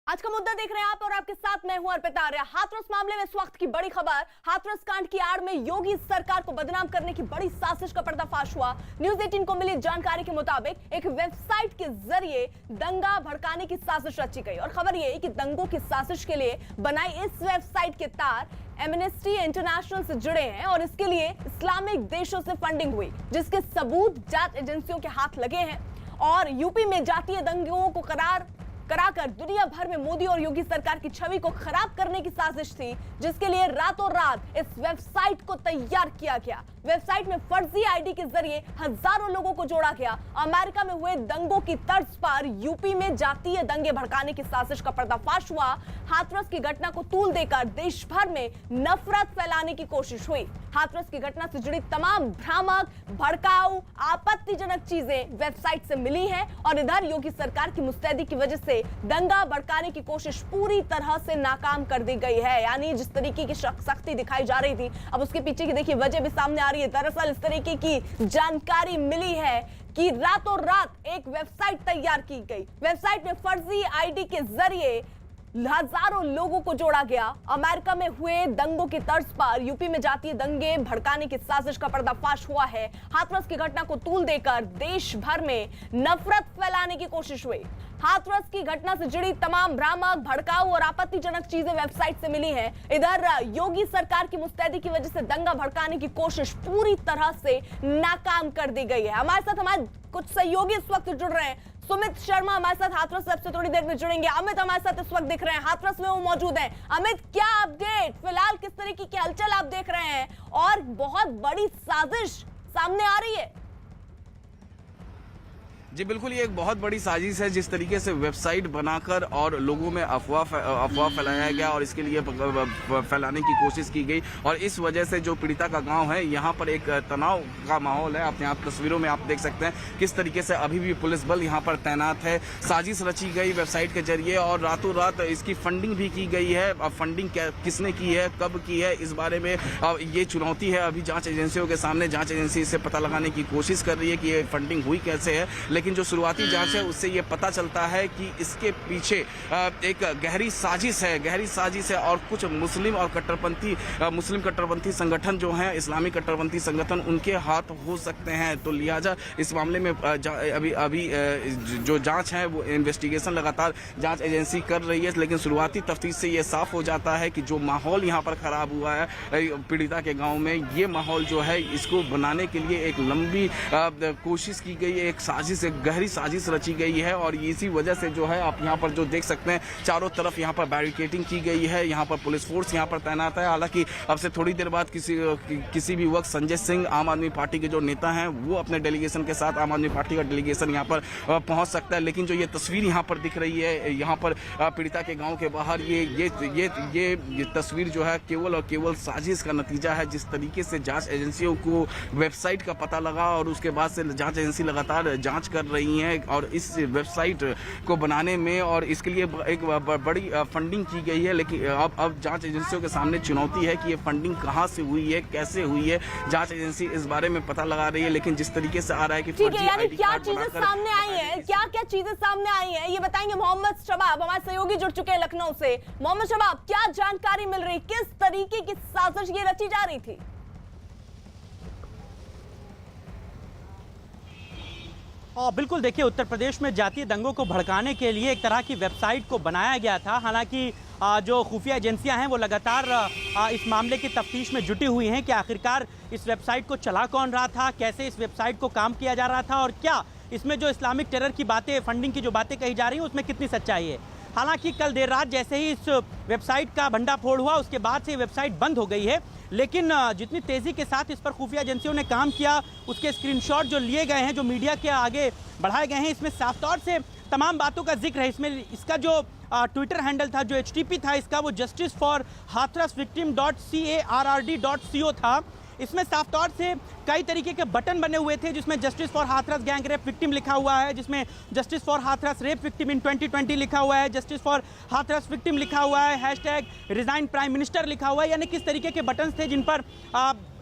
आज का मुद्दा देख रहे हैं आप और आपके साथ मैं हूं अर्पिता आर्या। हाथरस मामले में इस वक्त की बड़ी खबर, हाथरस कांड की आड़ में योगी सरकार को बदनाम करने की बड़ी साजिश का पर्दाफाश हुआ। न्यूज़ 18 को मिली जानकारी के मुताबिक एक वेबसाइट के जरिए दंगा भड़काने की साजिश रची गई और खबर यह कि दंगों की साजिश के लिए बनाई इस वेबसाइट के तार एमनेस्टी इंटरनेशनल से जुड़े हैं और इसके लिए इस्लामिक देशों से फंडिंग हुई, जिसके सबूत जांच एजेंसियों के हाथ लगे हैं। और यूपी में जातीय दंगों को कराकर दुनिया भर में मोदी और योगी सरकार की छवि को खराब करने की साजिश थी, जिसके लिए रातों रात इस वेबसाइट को तैयार किया गया। वेबसाइट में फर्जी आईडी के जरिए हजारों लोगों को जोड़ा गया। अमेरिका में हुए दंगों की तर्ज पर यूपी में जातीय दंगे भड़काने की साजिश का पर्दाफाश हुआ। हाथरस की घटना को तूल देकर देश भर में नफरत फैलाने की कोशिश हुई। हाथरस की घटना से जुड़ी तमाम भ्रामक, भड़काऊ, आपत्तिजनक चीजें वेबसाइट से मिली हैं और इधर योगी सरकार की मुस्तैदी की वजह से दंगा भड़काने की कोशिश पूरी तरह से नाकाम कर दी गई है। यानी जिस तरीके की सख्ती दिखाई जा रही थी, अब उसके पीछे की देखिए वजह भी सामने आ रही है। दरअसल इस तरीके की जानकारी मिली है कि रातों रात एक वेबसाइट तैयार की गई। वेबसाइट में फर्जी आईडी के जरिए हजारों लोगों को जोड़ा गया। अमेरिका में हुए दंगों की तर्ज पर यूपी में जातीय दंगे भड़काने की साजिश का पर्दाफाश हुआ है। हाथरस की घटना को तूल देकर देश भर में नफरत फैलाने की कोशिश हुई। हाथरस की घटना से जुड़ी तमाम भ्रामक, भड़काऊ और आपत्तिजनक चीजें वेबसाइट से मिली हैं। इधर योगी सरकार की मुस्तैदी की वजह से दंगा भड़काने की कोशिश पूरी तरह से नाकाम कर दी गई है। हमारे साथ हमारे कुछ सहयोगी इस वक्त जुड़ रहे हैं। सुमित शर्मा हमारे साथ हाथरस से थोड़ी देर में जुड़ेंगे। अमित हमारे साथ इस वक्त दिख रहे हैं, हाथरस में वो मौजूद हैं। अमित, क्या अपडेट, फिलहाल किस तरीके की हलचल आप देख रहे हैं और बहुत बड़ी साजिश सामने आ रही है? जी बिल्कुल, ये एक बहुत बड़ी साजिश है। जिस तरीके से वेबसाइट बनाकर और लोगों में अफवाह फैलाया गया और इसके लिए फैलाने की कोशिश की गई और इस वजह से जो पीड़िता का गांव है यहाँ पर एक तनाव का माहौल है। अपने आप तस्वीरों में आप देख सकते हैं किस तरीके से अभी भी पुलिस बल यहाँ पर तैनात है। साजिश रची गई वेबसाइट के जरिए और रातों रात इसकी फंडिंग भी की गई है। अब फंडिंग किसने की है, कब की है, इस बारे में ये चुनौती है अभी जाँच एजेंसियों के सामने। जाँच एजेंसी इसे पता लगाने की कोशिश कर रही है कि ये फंडिंग हुई कैसे है, लेकिन जो शुरुआती जांच है उससे ये पता चलता है कि इसके पीछे एक गहरी साजिश है और कुछ मुस्लिम कट्टरपंथी संगठन जो हैं, इस्लामी कट्टरपंथी संगठन, उनके हाथ हो सकते हैं। तो लिहाजा इस मामले में अभी जो जांच है वो इन्वेस्टिगेशन लगातार जांच एजेंसी कर रही है, लेकिन शुरुआती तफ्तीश से ये साफ हो जाता है कि जो माहौल यहाँ पर खराब हुआ है पीड़िता के गाँव में, ये माहौल जो है इसको बनाने के लिए एक लंबी कोशिश की गई है, एक साजिश, एक गहरी साजिश रची गई है। और इसी वजह से जो है आप यहाँ पर जो देख सकते हैं चारों तरफ यहाँ पर बैरिकेडिंग की गई है, यहाँ पर पुलिस फोर्स यहाँ पर तैनात है। हालांकि अब से थोड़ी देर बाद किसी भी वक्त संजय सिंह, आम आदमी पार्टी के जो नेता हैं, वो अपने डेलीगेशन के साथ, आम आदमी पार्टी का डेलीगेशन यहाँ पर पहुँच सकता है। लेकिन जो ये तस्वीर यहाँ पर दिख रही है, यहाँ पर पीड़िता के गाँव के बाहर, ये तस्वीर जो है केवल और केवल साजिश का नतीजा है। जिस तरीके से जाँच एजेंसियों को वेबसाइट का पता लगा और उसके बाद से जाँच एजेंसी लगातार जाँच कर रही हैं और इस वेबसाइट को बनाने में और इसके लिए एक बड़ी फंडिंग की गई है। लेकिन अब जांच एजेंसियों के सामने चुनौती है कि ये फंडिंग कहां से हुई है, कैसे हुई है। जांच एजेंसी इस बारे में पता लगा रही है, लेकिन जिस तरीके से आ रहा है कि ठीक है, यानी क्या चीजें सामने आई हैं, क्या चीजें सामने आई हैं, ये बताएंगे मोहम्मद शबाब, हमारे सहयोगी जुड़ चुके हैं लखनऊ से। मोहम्मद शबाब, क्या जानकारी मिल रही, किस तरीके की साजिश ये रची जा रही थी? बिल्कुल, देखिए, उत्तर प्रदेश में जातीय दंगों को भड़काने के लिए एक तरह की वेबसाइट को बनाया गया था। हालांकि जो खुफिया एजेंसियां हैं वो लगातार इस मामले की तफ्तीश में जुटी हुई हैं कि आखिरकार इस वेबसाइट को चला कौन रहा था, कैसे इस वेबसाइट को काम किया जा रहा था और क्या इसमें जो इस्लामिक टेरर की बातें, फंडिंग की जो बातें कही जा रही हैं उसमें कितनी सच्चाई है। हालांकि कल देर रात जैसे ही इस वेबसाइट का भंडाफोड़ हुआ उसके बाद से वेबसाइट बंद हो गई है, लेकिन जितनी तेज़ी के साथ इस पर खुफिया एजेंसियों ने काम किया, उसके स्क्रीनशॉट जो लिए गए हैं, जो मीडिया के आगे बढ़ाए गए हैं, इसमें साफ तौर से तमाम बातों का जिक्र है। इसमें इसका जो ट्विटर हैंडल था, जो HTTP था इसका, वो justiceforhathras.victim.carrd.co था। इसमें साफ तौर से कई तरीके के बटन बने हुए थे, जिसमें justice for Hathras gang rape victim लिखा हुआ है, जिसमें justice for Hathras rape victim in 2020 लिखा हुआ है, जस्टिस फॉर हाथरस विक्टिम लिखा हुआ है, #रिजाइन प्राइम मिनिस्टर लिखा हुआ है। यानी किस तरीके के बटन थे जिन पर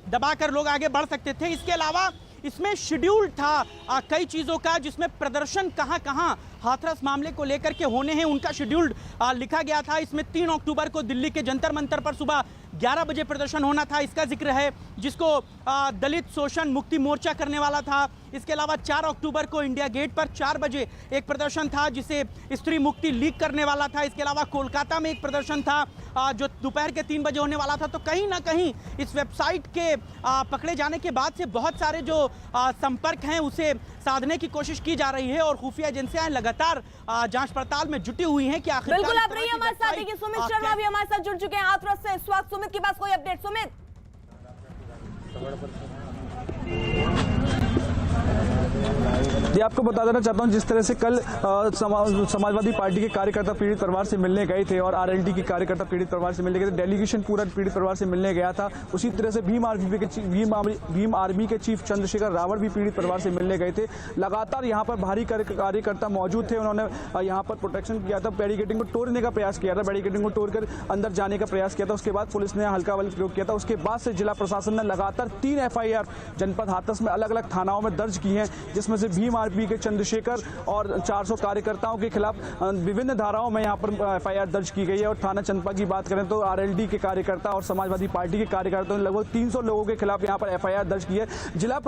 दबाकर लोग आगे बढ़ सकते थे। इसके अलावा इसमें शेड्यूल था कई चीज़ों का, जिसमें प्रदर्शन कहाँ कहाँ हाथरस मामले को लेकर के होने हैं उनका शेड्यूल लिखा गया था। इसमें 3 अक्टूबर को दिल्ली के जंतर मंतर पर सुबह 11 बजे प्रदर्शन होना था, इसका जिक्र है, जिसको दलित शोषण मुक्ति मोर्चा करने वाला था। इसके अलावा 4 अक्टूबर को इंडिया गेट पर 4 बजे एक प्रदर्शन था जिसे स्त्री मुक्ति लीग करने वाला था। इसके अलावा कोलकाता में एक प्रदर्शन था जो दोपहर के 3 बजे होने वाला था। तो कहीं ना कहीं इस वेबसाइट के पकड़े जाने के बाद से बहुत सारे जो संपर्क हैं उसे साधने की कोशिश की जा रही है और खुफिया एजेंसियां लगातार जांच पड़ताल में जुटी हुई हैं कि आखिर बिल्कुल आप रहिए हमारे साथ। देखिए सुमित शर्मा भी हमारे साथ जुड़ चुके हैं हाथरस से इस वक्त। सुमित के पास कोई अपडेट? सुमित जी, आपको बता देना चाहता हूं, जिस तरह से कल समाजवादी पार्टी के कार्यकर्ता पीड़ित परिवार से मिलने गए थे और आरएलडी के कार्यकर्ता पीड़ित परिवार से मिलने गए थे, डेलीगेशन पूरा पीड़ित परिवार से मिलने गया था। उसी तरह से भीम आर्मी के चीफ चंद्रशेखर रावत भी पीड़ित परिवार से मिलने गए थे। लगातार यहाँ पर भारी कार्यकर्ता मौजूद थे, उन्होंने यहाँ पर प्रोटेक्शन किया था, बैरिकेडिंग को तोड़ने का प्रयास किया था, बैरिकेडिंग को तोड़कर अंदर जाने का प्रयास किया था। उसके बाद पुलिस ने हल्का बल प्रयोग किया था। उसके बाद से जिला प्रशासन ने लगातार 3 FIR जनपद हाथरस में अलग अलग थानाओं में दर्ज की हैं, जिसमें से भीम आर्मी के चंद्रशेखर और 400 कार्यकर्ताओं के खिलाफ विभिन्न धाराओं में यहाँ पर FIR दर्ज की गई है। और थाना चंपा की बात करें तो आरएलडी के कार्यकर्ता और समाजवादी पार्टी के कार्यकर्ताओं ने लगभग 300 लोगों के खिलाफ यहाँ पर FIR दर्ज की है। जिला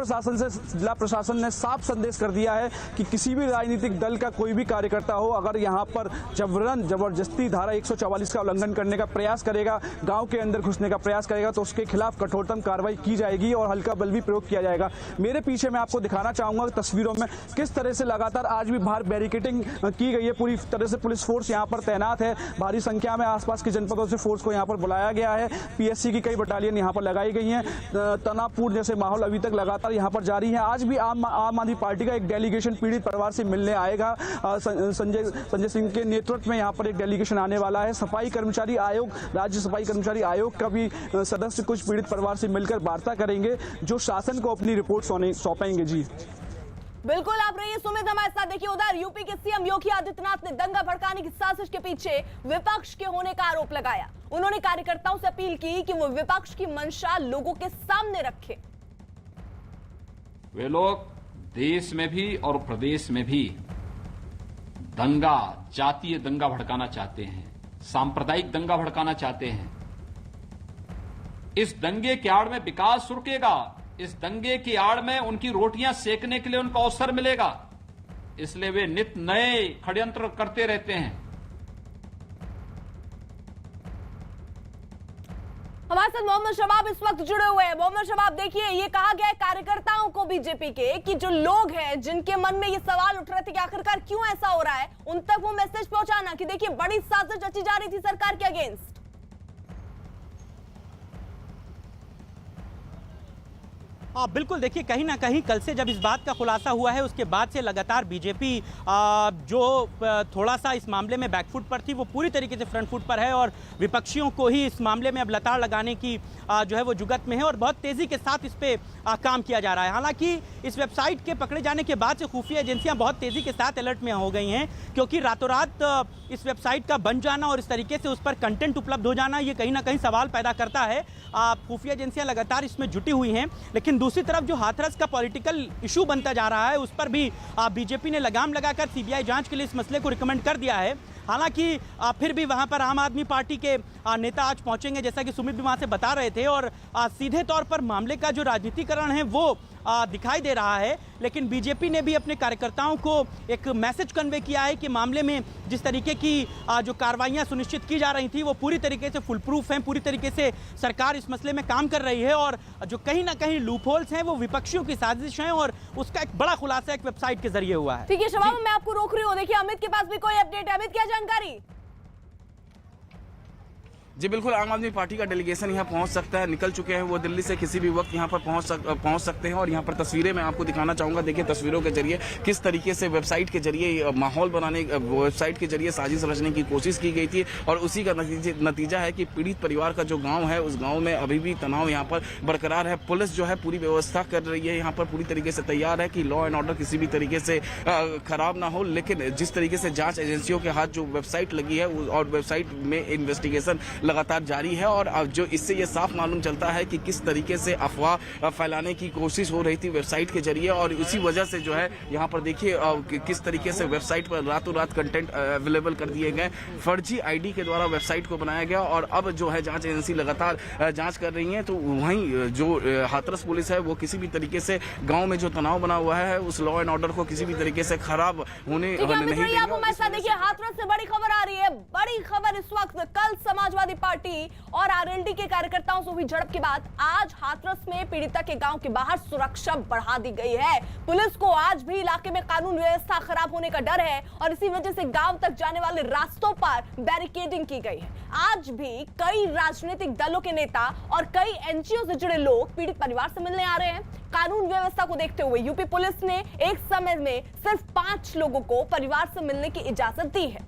प्रशासन ने साफ संदेश कर दिया है कि किसी भी राजनीतिक दल का कोई भी कार्यकर्ता हो, अगर यहाँ पर जबरदस्ती धारा 144 का उल्लंघन करने का प्रयास करेगा, गांव के अंदर घुसने का प्रयास करेगा, तो उसके खिलाफ कठोरतम कार्रवाई की जाएगी और हल्का बल भी प्रयोग किया जाएगा। मेरे पीछे मैं आपको दिखाना चाहूंगा तस्वीरों में किस तरह से लगातार आज भी बाहर बैरिकेडिंग की गई है। पूरी तरह से पुलिस फोर्स यहाँ पर तैनात है। भारी संख्या में आसपास के जनपदों से फोर्स को यहाँ पर बुलाया गया है। PSC की कई बटालियन यहाँ पर लगाई गई हैं। तनावपूर्ण जैसे माहौल अभी तक लगातार यहाँ पर जारी है। आज भी आम आदमी पार्टी का एक डेलीगेशन पीड़ित परिवार से मिलने आएगा। संजय सिंह के नेतृत्व में यहाँ पर एक डेलीगेशन आने वाला है। सफाई कर्मचारी आयोग, राज्य सफाई कर्मचारी आयोग का भी सदस्य कुछ पीड़ित परिवार से मिलकर वार्ता करेंगे, जो शासन को अपनी रिपोर्ट सौंपेंगे। जी बिल्कुल आप रहिए सुमित हमारे साथ। देखिए उधर यूपी के सीएम योगी आदित्यनाथ ने दंगा भड़काने की साजिश के पीछे विपक्ष के होने का आरोप लगाया। उन्होंने कार्यकर्ताओं से अपील की कि वो विपक्ष की मंशा लोगों के सामने रखें। वे लोग देश में भी और प्रदेश में भी दंगा, जातीय दंगा भड़काना चाहते हैं, सांप्रदायिक दंगा भड़काना चाहते हैं। इस दंगे की आड़ में विकास रुकेगा, इस दंगे की आड़ में उनकी रोटियां सेकने के लिए उनको अवसर मिलेगा, इसलिए वे नित नए षड्यंत्र करते रहते हैं। हमारे साथ मोहम्मद शबाब इस वक्त जुड़े हुए हैं। मोहम्मद शबाब, देखिए ये कहा गया है कार्यकर्ताओं को बीजेपी के कि जो लोग हैं जिनके मन में ये सवाल उठ रहे थे कि आखिरकार क्यों ऐसा हो रहा है, उन तक वो मैसेज पहुंचाना कि देखिए बड़ी साजिश रची जा रही थी सरकार के अगेंस्ट। बिल्कुल, देखिए कहीं ना कहीं कल से जब इस बात का खुलासा हुआ है उसके बाद से लगातार बीजेपी जो थोड़ा सा इस मामले में बैकफुट पर थी वो पूरी तरीके से फ्रंट फुट पर है और विपक्षियों को ही इस मामले में अब लताड़ लगाने की जो है वो जुगत में है और बहुत तेज़ी के साथ इस पे काम किया जा रहा है। हालांकि इस वेबसाइट के पकड़े जाने के बाद से खुफिया एजेंसियां बहुत तेज़ी के साथ अलर्ट में हो गई हैं, क्योंकि रातों रात इस वेबसाइट का बन जाना और इस तरीके से उस पर कंटेंट उपलब्ध हो जाना ये कहीं ना कहीं सवाल पैदा करता है। खुफिया एजेंसियां लगातार इसमें जुटी हुई हैं, लेकिन दूसरी तरफ जो हाथरस का पॉलिटिकल इशू बनता जा रहा है उस पर भी बीजेपी ने लगाम लगाकर CBI जांच के लिए इस मसले को रिकमेंड कर दिया है। हालांकि फिर भी वहां पर आम आदमी पार्टी के नेता आज पहुंचेंगे, जैसा कि सुमित भी वहां से बता रहे थे, और सीधे तौर पर मामले का जो राजनीतिकरण है वो दिखाई दे रहा है। लेकिन बीजेपी ने भी अपने कार्यकर्ताओं को एक मैसेज कन्वे किया है कि मामले में जिस तरीके की जो कार्रवाइयां सुनिश्चित की जा रही थी वो पूरी तरीके से फुल प्रूफ हैं, पूरी तरीके से सरकार इस मसले में काम कर रही है और जो कहीं ना कहीं लूपहोल्स हैं वो विपक्षियों की साजिश हैं और उसका एक बड़ा खुलासा एक वेबसाइट के जरिए हुआ है। ठीक है शबाब, मैं आपको रोक रही हूँ। देखिए अमित के पास भी कोई अपडेट है। अमित, क्या जानकारी? जी बिल्कुल, आम आदमी पार्टी का डेलीगेशन यहाँ पहुँच सकता है, निकल चुके हैं वो दिल्ली से, किसी भी वक्त यहाँ पर पहुँच सकते हैं। और यहाँ पर तस्वीरें मैं आपको दिखाना चाहूँगा। देखिए तस्वीरों के जरिए किस तरीके से वेबसाइट के जरिए माहौल बनाने, वेबसाइट के जरिए साजिश रचने की कोशिश की गई थी और उसी का नतीजा है कि पीड़ित परिवार का जो गाँव है उस गाँव में अभी भी तनाव यहाँ पर बरकरार है। पुलिस जो है पूरी व्यवस्था कर रही है, यहाँ पर पूरी तरीके से तैयार है कि लॉ एंड ऑर्डर किसी भी तरीके से खराब ना हो। लेकिन जिस तरीके से जाँच एजेंसियों के हाथ जो वेबसाइट लगी है और वेबसाइट में इन्वेस्टिगेशन लगातार जारी है। और जो इससे ये साफ मालूम चलता है कि किस तरीके से अफवाह फैलाने की कोशिश हो रही थी वेबसाइट के जरिए, और इसी वजह से जो है यहाँ पर देखिए किस तरीके से वेबसाइट पर रातों रात कंटेंट अवेलेबल कर दिए गए। फर्जी आईडी के द्वारा वेबसाइट को बनाया गया और अब जो है जांच एजेंसी लगातार जांच कर रही है। तो वहीं जो हाथरस पुलिस है वो किसी भी तरीके से गांव में जो तनाव बना हुआ है उस लॉ एंड ऑर्डर को किसी भी तरीके से खराब होने नहीं देंगे। देखिए हाथरस से बड़ी खबर आ रही है, बड़ी खबर इस वक्त। कल समाजवादी पार्टी और आरएलडी के कार्यकर्ताओं से हुई झड़प के बाद आज हाथरस में पीड़िता के गांव के बाहर सुरक्षा बढ़ा दी गई है। पुलिस को आज भी इलाके में कानून व्यवस्था खराब होने का डर है और इसी वजह से गांव तक जाने वाले रास्तों पर बैरिकेडिंग की गई है। आज भी कई राजनीतिक दलों के नेता और कई एनजीओ से जुड़े लोग पीड़ित परिवार से मिलने आ रहे हैं। कानून व्यवस्था को देखते हुए यूपी पुलिस ने एक समय में सिर्फ 5 लोगों को परिवार से मिलने की इजाजत दी है।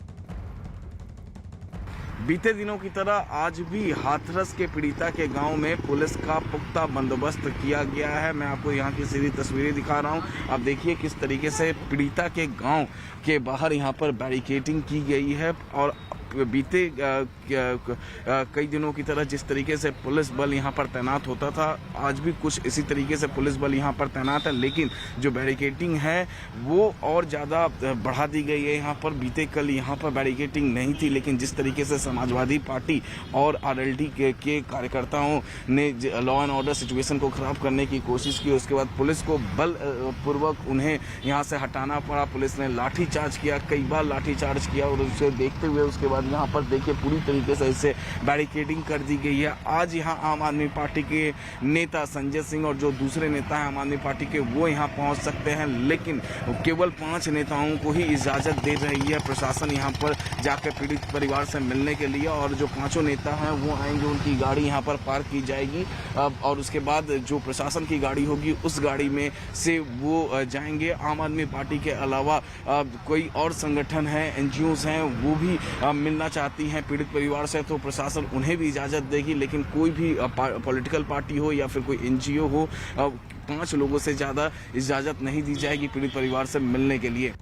बीते दिनों की तरह आज भी हाथरस के पीड़िता के गांव में पुलिस का पुख्ता बंदोबस्त किया गया है। मैं आपको यहां की सीधी तस्वीरें दिखा रहा हूं। आप देखिए किस तरीके से पीड़िता के गांव के बाहर यहां पर बैरिकेडिंग की गई है और बीते कई दिनों की तरह जिस तरीके से पुलिस बल यहां पर तैनात होता था आज भी कुछ इसी तरीके से पुलिस बल यहां पर तैनात है, लेकिन जो बैरिकेडिंग है वो और ज़्यादा बढ़ा दी गई है। यहां पर बीते कल यहां पर बैरिकेडिंग नहीं थी, लेकिन जिस तरीके से समाजवादी पार्टी और आरएलडी के कार्यकर्ताओं ने लॉ एंड ऑर्डर सिचुएशन को ख़राब करने की कोशिश की, उसके बाद पुलिस को बल पूर्वक उन्हें यहाँ से हटाना पड़ा। पुलिस ने लाठीचार्ज किया, कई बार लाठीचार्ज किया और उसे देखते हुए उसके बाद यहाँ पर देखिए पूरी तरीके से इसे बैरिकेडिंग कर दी गई है। आज यहाँ आम आदमी पार्टी के नेता संजय सिंह और जो दूसरे नेता हैं आम आदमी पार्टी के वो यहाँ पहुँच सकते हैं, लेकिन केवल 5 नेताओं को ही इजाज़त दे रही है प्रशासन यहाँ पर जाकर पीड़ित परिवार से मिलने के लिए। और जो 5 नेता हैं वो आएंगे, उनकी गाड़ी यहाँ पर पार्क की जाएगी और उसके बाद जो प्रशासन की गाड़ी होगी उस गाड़ी में से वो जाएंगे। आम आदमी पार्टी के अलावा कोई और संगठन है, एनजीओज हैं, वो भी मिलना चाहती हैं पीड़ित परिवार से, तो प्रशासन उन्हें भी इजाज़त देगी। लेकिन कोई भी पॉलिटिकल पार्टी हो या फिर कोई एनजीओ हो, 5 लोगों से ज़्यादा इजाज़त नहीं दी जाएगी पीड़ित परिवार से मिलने के लिए।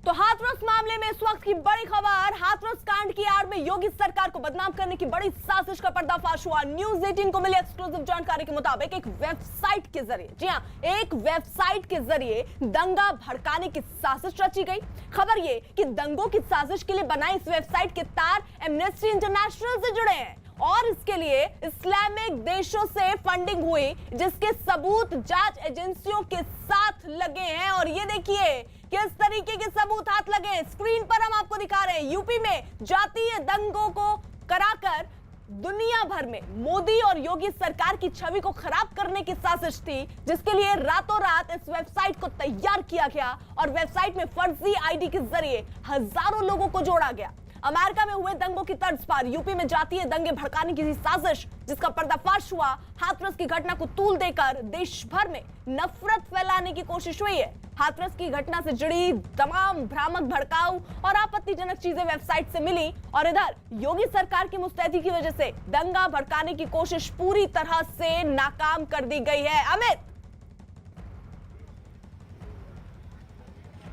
तो हाथरस मामले में इस वक्त की बड़ी खबर, हाथरस कांड की आड़ में योगी सरकार को बदनाम करने की बड़ी साजिश का पर्दाफाश हुआ। न्यूज़ 18 को मिली एक्सक्लूसिव जानकारी के मुताबिक एक वेबसाइट के जरिए, जी हां, एक वेबसाइट के जरिए दंगा भड़काने की साजिश रची गई। खबर ये कि दंगों की साजिश के लिए बनाई इस वेबसाइट के तार एमनेस्टी इंटरनेशनल से जुड़े हैं और इसके लिए इस्लामिक देशों से फंडिंग हुई, जिसके सबूत जांच एजेंसियों के साथ लगे हैं। और ये देखिए किस तरीके के सबूत हाथ लगे, स्क्रीन पर हम आपको दिखा रहे हैं। यूपी में जातीय दंगों को कराकर दुनिया भर में मोदी और योगी सरकार की छवि को खराब करने की साजिश थी, जिसके लिए रातों रात इस वेबसाइट को तैयार किया गया और वेबसाइट में फर्जी आईडी के जरिए हजारों लोगों को जोड़ा गया। अमेरिका में हुए दंगों की तर्ज पर यूपी में जातीय दंगे भड़काने की साजिश, जिसका पर्दाफाश हुआ। हाथरस की घटना को तूल देकर देश भर में नफरत फैलाने की कोशिश हुई है। हाथरस की घटना से जुड़ी तमाम भ्रामक, भड़काऊ और आपत्तिजनक चीजें वेबसाइट से मिली और इधर योगी सरकार की मुस्तैदी की वजह से दंगा भड़काने की कोशिश पूरी तरह से नाकाम कर दी गई है। अमित,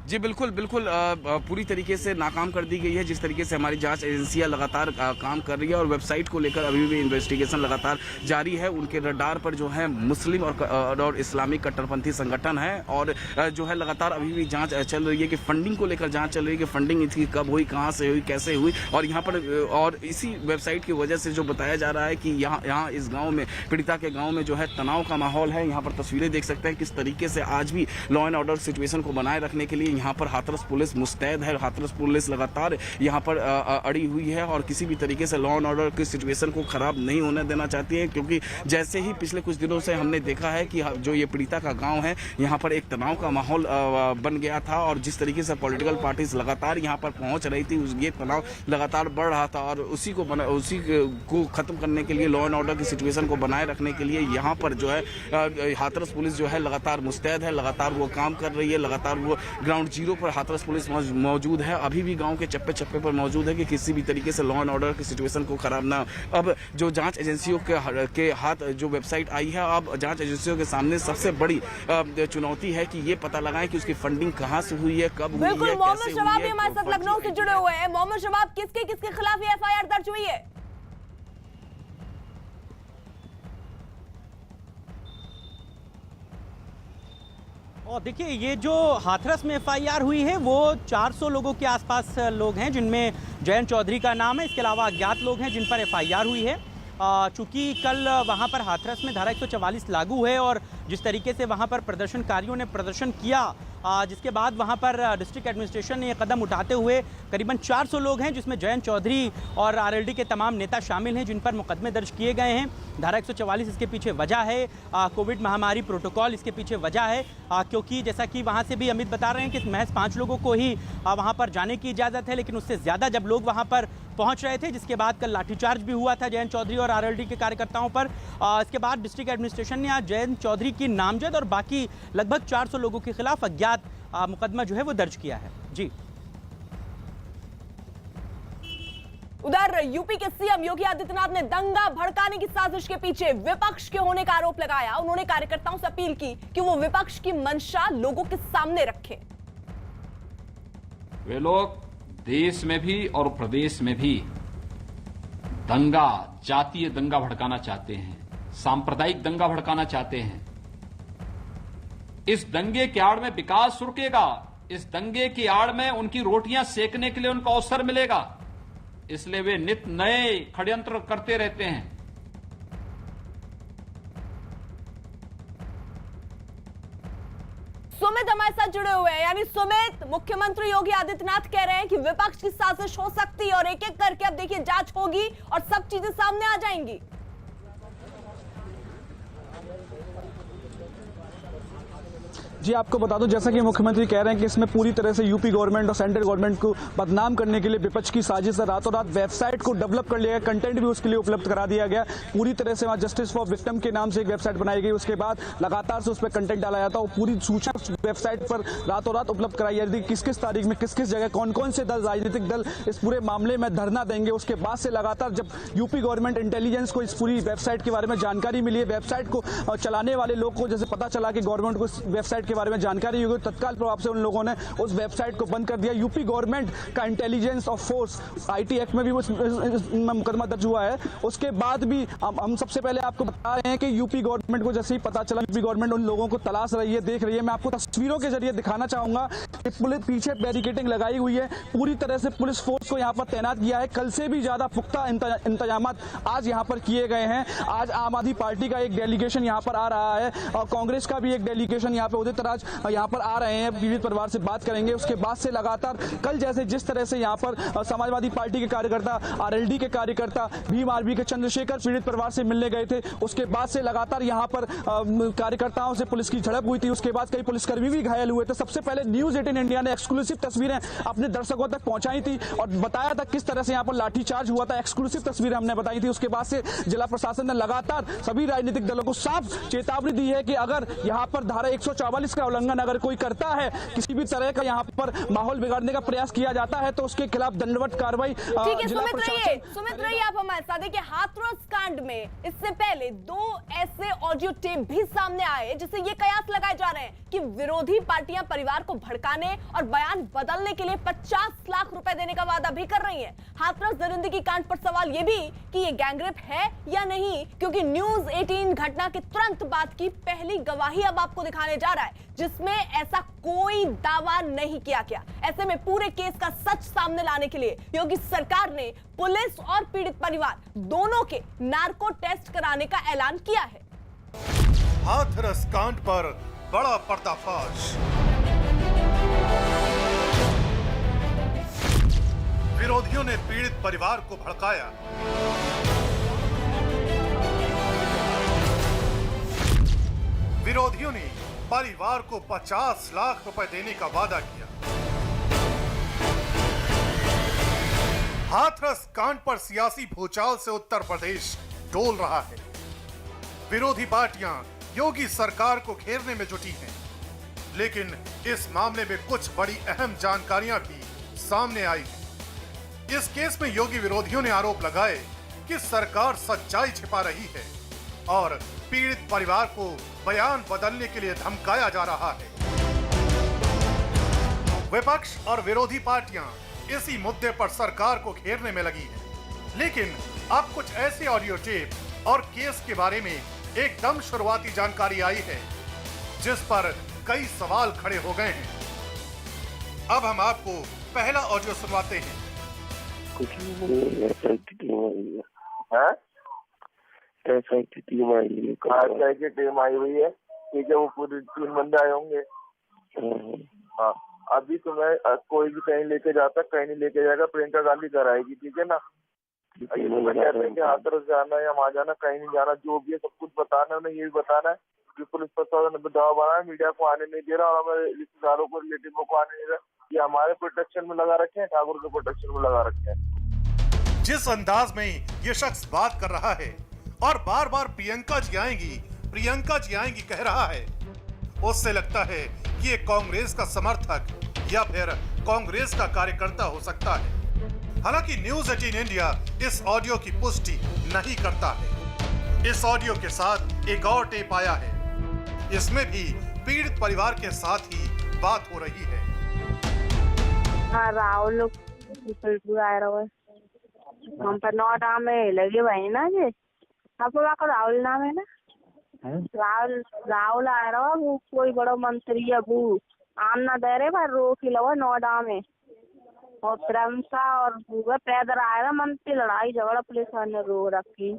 जी बिल्कुल पूरी तरीके से नाकाम कर दी गई है। जिस तरीके से हमारी जांच एजेंसियां लगातार काम कर रही है और वेबसाइट को लेकर अभी भी इन्वेस्टिगेशन लगातार जारी है। उनके रडार पर जो है मुस्लिम और इस्लामिक कट्टरपंथी संगठन है और जो है लगातार अभी भी जांच चल रही है कि फंडिंग को लेकर जांच चल रही है कि फंडिंग इसकी कब हुई, कहाँ से हुई, कैसे हुई। और यहाँ पर और इसी वेबसाइट की वजह से जो बताया जा रहा है कि यहाँ इस गाँव में, पीड़िता के गाँव में जो है तनाव का माहौल है। यहाँ पर तस्वीरें देख सकते हैं किस तरीके से आज भी लॉ एंड ऑर्डर सिचुएशन को बनाए रखने के लिए यहाँ पर हाथरस पुलिस मुस्तैद है। हाथरस पुलिस लगातार यहाँ पर अड़ी हुई है और किसी भी तरीके से लॉ एंड ऑर्डर की सिचुएशन को खराब नहीं होने देना चाहती है, क्योंकि जैसे ही पिछले कुछ दिनों से हमने देखा है कि जो ये पीड़िता का गांव है यहाँ पर एक तनाव का माहौल बन गया था और जिस तरीके से पॉलिटिकल पार्टीज लगातार यहाँ पर पहुँच रही थी, ये तनाव लगातार बढ़ रहा था और उसी को खत्म करने के लिए, लॉ एंड ऑर्डर की सिचुएशन को बनाए रखने के लिए यहाँ पर जो है हाथरस पुलिस जो है लगातार मुस्तैद है, लगातार वो काम कर रही है, लगातार वो ग्राउंड जीरो पर हाथरस पुलिस मौजूद है, अभी भी गांव के चप्पे चप्पे पर मौजूद है कि किसी भी तरीके से लॉ एंड ऑर्डर की सिचुएशन को खराब ना। अब जो जांच एजेंसियों के हाथ जो वेबसाइट आई है, अब जांच एजेंसियों के सामने सबसे बड़ी चुनौती है कि ये पता लगाएं कि उसकी फंडिंग कहां से हुई है, कब हुई है, बिल्कुल, मोहम्मद शबाब भी हमारे साथ कैसे लखनऊ से जुड़े हुए हैं। मोहम्मद शबाब, किसके खिलाफ ये एफआईआर दर्ज हुई है? और देखिए, ये जो हाथरस में एफआईआर हुई है वो 400 लोगों के आसपास लोग हैं जिनमें जयंत चौधरी का नाम है। इसके अलावा अज्ञात लोग हैं जिन पर एफआईआर हुई है। चूंकि कल वहां पर हाथरस में धारा 144 लागू है और जिस तरीके से वहां पर प्रदर्शनकारियों ने प्रदर्शन किया, जिसके बाद वहां पर डिस्ट्रिक्ट एडमिनिस्ट्रेशन ने कदम उठाते हुए करीबन 400 लोग हैं जिसमें जयंत चौधरी और आरएलडी के तमाम नेता शामिल हैं जिन पर मुकदमे दर्ज किए गए हैं। धारा 144 इसके पीछे वजह है, कोविड महामारी प्रोटोकॉल इसके पीछे वजह है, क्योंकि जैसा कि वहां से भी अमित बता रहे हैं कि महज 5 लोगों को ही वहां पर जाने की इजाज़त है, लेकिन उससे ज़्यादा जब लोग वहां पर पहुंच रहे थे, जिसके बाद कल लाठीचार्ज भी हुआ था जयंत चौधरी और आरएलडी के कार्यकर्ताओं पर। इसके बाद डिस्ट्रिक्ट एडमिनिस्ट्रेशन ने आज जयंत चौधरी की नामजद और बाकी लगभग 400 लोगों के खिलाफ अज्ञात मुकदमा जो है वो दर्ज किया है। जी, उधर यूपी के सीएम योगी आदित्यनाथ ने दंगा भड़काने की साजिश के पीछे विपक्ष के होने का आरोप लगाया। उन्होंने कार्यकर्ताओं से अपील की कि वो विपक्ष की मंशा लोगों के सामने रखें। वे लोग देश में भी और प्रदेश में भी दंगा, जातीय दंगा भड़काना चाहते हैं, सांप्रदायिक दंगा भड़काना चाहते हैं। इस दंगे की आड़ में विकास रुकेगा, इस दंगे की आड़ में उनकी रोटियां सेकने के लिए उनको अवसर मिलेगा, इसलिए वे नित नए षड्यंत्र करते रहते हैं। सुमित हमारे साथ जुड़े हुए हैं। यानी सुमित, मुख्यमंत्री योगी आदित्यनाथ कह रहे हैं कि विपक्ष की साजिश हो सकती है और एक एक करके अब देखिए जांच होगी और सब चीजें सामने आ जाएंगी। जी, आपको बता दूं, जैसा कि मुख्यमंत्री कह रहे हैं कि इसमें पूरी तरह से यूपी गवर्नमेंट और सेंट्रल गवर्नमेंट को बदनाम करने के लिए विपक्ष की साजिश है। रातों रात वेबसाइट को डेवलप कर लिया गया, कंटेंट भी उसके लिए उपलब्ध करा दिया गया। पूरी तरह से वहाँ जस्टिस फॉर विक्टिम के नाम से एक वेबसाइट बनाई गई, उसके बाद लगातार से उस पर कंटेंट डाला जाता है। पूरी सूचना वेबसाइट पर रातों रात उपलब्ध कराई जाती है, किस किस तारीख में किस किस जगह कौन कौन से दल, राजनीतिक दल इस पूरे मामले में धरना देंगे। उसके बाद से लगातार जब यूपी गवर्नमेंट इंटेलिजेंस को इस पूरी वेबसाइट के बारे में जानकारी मिली है, वेबसाइट को चलाने वाले लोग को जैसे पता चला कि गवर्नमेंट को इस वेबसाइट के बारे में जानकारी, तत्काल प्रभाव से उन लोगों ने उस वेबसाइट को बंद कर दिया। यूपी गवर्नमेंट का इंटेलिजेंस और फोर्स आईटी एक्ट में भी मुकदमा दर्ज हुआ है। उसके बाद भी हम सबसे पहले आपको बता रहे हैं कि यूपी गवर्नमेंट को जैसे ही पता चला, यूपी गवर्नमेंट उन लोगों को तलाश रही है, देख रही है। मैं आपको तस्वीरों के जरिए दिखाना चाहूंगा कि पुलिस पीछे बैरिकेडिंग लगाई हुई है, पूरी तरह से पुलिस फोर्स को यहाँ पर तैनात किया है। कल से भी ज्यादा पुख्ता इंतजाम आज यहाँ पर किए गए हैं। आज आम आदमी पार्टी का एक डेलीगेशन यहाँ पर आ रहा है और कांग्रेस का भी एक डेलीगेशन यहाँ पे उदित राज यहाँ पर आ रहे हैं, पीड़ित परिवार से बात करेंगे। उसके बाद से लगातार कल जैसे जिस तरह से यहाँ पर समाजवादी पार्टी के कार्यकर्ता, आरएलडी के कार्यकर्ता, भीम आर्मी के चंद्रशेखर पीड़ित परिवार से मिलने गए थे, उसके बाद से लगातार यहाँ पर कार्यकर्ताओं से पुलिस की झड़प हुई थी। उसके बाद कई पुलिसकर्मी भी घायल हुए थे। सबसे पहले न्यूज 18 इंडिया ने एक्सक्लूसिव तस्वीरें अपने दर्शकों तक पहुंचाई थी और बताया था किस तरह से यहाँ पर लाठीचार्ज हुआ था। एक्सक्लूसिव तस्वीरें हमने बताई थी। उसके बाद से जिला प्रशासन ने लगातार सभी राजनीतिक दलों को साफ चेतावनी दी है कि अगर यहाँ पर धारा 144 का उल्लंघन अगर कोई करता है, किसी भी तरह का यहाँ पर माहौल बिगाड़ने का प्रयास किया जाता है, तो उसके खिलाफ दंडवत कार्रवाई। ठीक है, सुमित रहिए आप हमारे साथ। देखिए, हाथरस कांड में इससे पहले 2 ऐसे ऑडियो टेप भी सामने आए जिससे ये कयास लगाए जा रहे हैं कि विरोधी पार्टियां परिवार को भड़काने और बयान बदलने के लिए 50 लाख रुपए देने का वादा भी कर रही हैं। हाथरस दरिंदगी कांड पर सवाल ये भी कि ये गैंगरेप है या नहीं, क्योंकि न्यूज 18 घटना के तुरंत बाद की पहली गवाही अब आपको दिखाने जा रहा है जिसमें ऐसा कोई दावा नहीं किया गया। ऐसे में पूरे केस का सच सामने लाने के लिए योगी सरकार ने पुलिस और पीड़ित परिवार दोनों के नार्को टेस्ट कराने का ऐलान किया है। हाथरस कांड पर बड़ा पर्दाफाश। विरोधियों ने पीड़ित परिवार को भड़काया। विरोधियों ने परिवार को 50 लाख रुपए देने का वादा किया। हाथरस कांड पर सियासी भूचाल से उत्तर प्रदेश डोल रहा है। विरोधी पार्टियां योगी सरकार को घेरने में जुटी हैं। लेकिन इस मामले में कुछ बड़ी अहम जानकारियां भी सामने आई हैं। इस केस में योगी विरोधियों ने आरोप लगाए कि सरकार सच्चाई छिपा रही है और पीड़ित परिवार को बयान बदलने के लिए धमकाया जा रहा है। विपक्ष और विरोधी पार्टियां इसी मुद्दे पर सरकार को घेरने में लगी हैं। लेकिन अब कुछ ऐसे ऑडियो टेप और केस के बारे में एकदम शुरुआती जानकारी आई है जिस पर कई सवाल खड़े हो गए हैं। अब हम आपको पहला ऑडियो सुनवाते हैं। कुछ नहीं, ऐसा टीम आई है, ऐसा टीम आई है, कार की टीम आई हुई है। ठीक है, वो पूरे 3 बंदे आए होंगे। हाँ, अभी तो मैं कोई भी कहीं लेके जाता, कहीं नहीं लेके जाएगा, प्रियंका गांधी घर आएगी, ठीक है ना। हाथरस जाना है या वहाँ जाना, कहीं नहीं जाना, जो भी है सब कुछ बताना है। उन्हें ये भी बताना है कि पुलिस प्रशासन ने दबाव बनाया, मीडिया को आने नहीं दे रहा और हमारे रिश्तेदारों को, रिलेटिव को आने नहीं दे रहा। ये हमारे प्रोटेक्शन में लगा रखे हैं, ठाकुर के प्रोटेक्शन में लगा रखे हैं। जिस अंदाज में ये शख्स बात कर रहा है और बार बार प्रियंका जी आएंगी कह रहा है, उससे लगता है कि ये कांग्रेस का समर्थक या फिर कांग्रेस का कार्यकर्ता हो सकता है। हालांकि न्यूज 18 इंडिया इस ऑडियो की पुष्टि नहीं करता है। इस ऑडियो के साथ एक और टेप आया है। इसमें भी पीड़ित परिवार के साथ ही बात हो रही है। हाँ, राहुल हम पर 9 नाम में लगे भाई ना जी। आपको राहुल नाम है ना? राहुल आ रहा, वो कोई बड़ा मंत्री है, वो आम ना दे रहे भाई, रोक ही लो 9 नाम में। और प्रेमसा और भूगा पैदल आएगा, मंत्री लड़ाई झगड़ा पुलिस वाले ने रो रखी।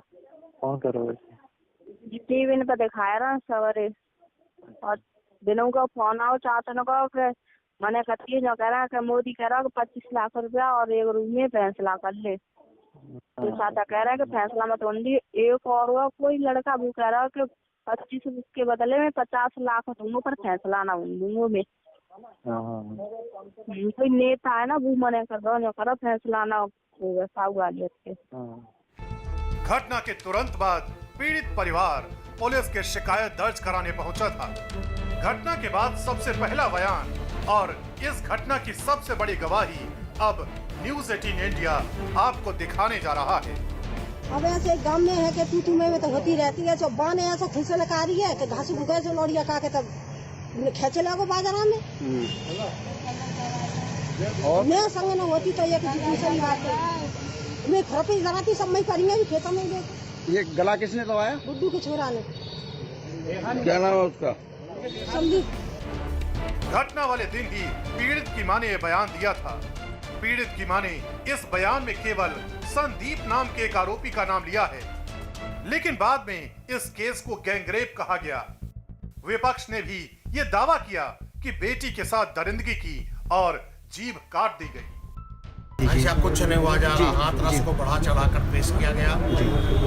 कौन कर रहा है? टीवी पे दिखाया रहा सवेरे, और दिनों का फोन आओ चाहते न कहो मैंने कही जो कह रहा कि मोदी कह रहा कि 25 लाख रुपया और 1 रूम में फैसला कर ले। तो साथा कह रहा है कि फैसला मत होंगी। एक और हुआ कोई लड़का वो कह रहा है कि 25 के बदले में 50 लाख दूंगा पर फैसला ना दूंगा में। कोई नेता है ना वो मने कर दो, करो फैसला ना होगा साहू। घटना के तुरंत बाद पीड़ित परिवार पुलिस के शिकायत दर्ज कराने पहुंचा था। घटना के बाद सबसे पहला बयान और इस घटना की सबसे बड़ी गवाही अब न्यूज 18 इंडिया आपको दिखाने जा रहा है। अब ऐसे गांव में है कि तू में तो होती रहती है, जो बाने ऐसा खुशे लगा रही है कि घासू भूखे से लौड़िया का के तब खेचे लगो बाजार में। और मैं संग न होती तो ये दूसरी बात है। मैं खरपी लगाती सब मैं करेंगे भी खेतों में। ये गला किसने दबाया? बुड्ढू के छोरा ने। क्या नाम है उसका? संदीप। घटना वाले दिन ही पीड़ित की मां ने यह बयान दिया था। पीड़ित की मां ने इस बयान में केवल संदीप नाम के एक आरोपी का नाम लिया है, लेकिन बाद में इस केस को गैंगरेप कहा गया। विपक्ष ने भी ये दावा किया कि बेटी के साथ दरिंदगी की और जीभ काट दी गई। ऐसा कुछ नहीं हुआ जा रहा। हाथरस को बढ़ा चढ़ाकर पेश किया गया।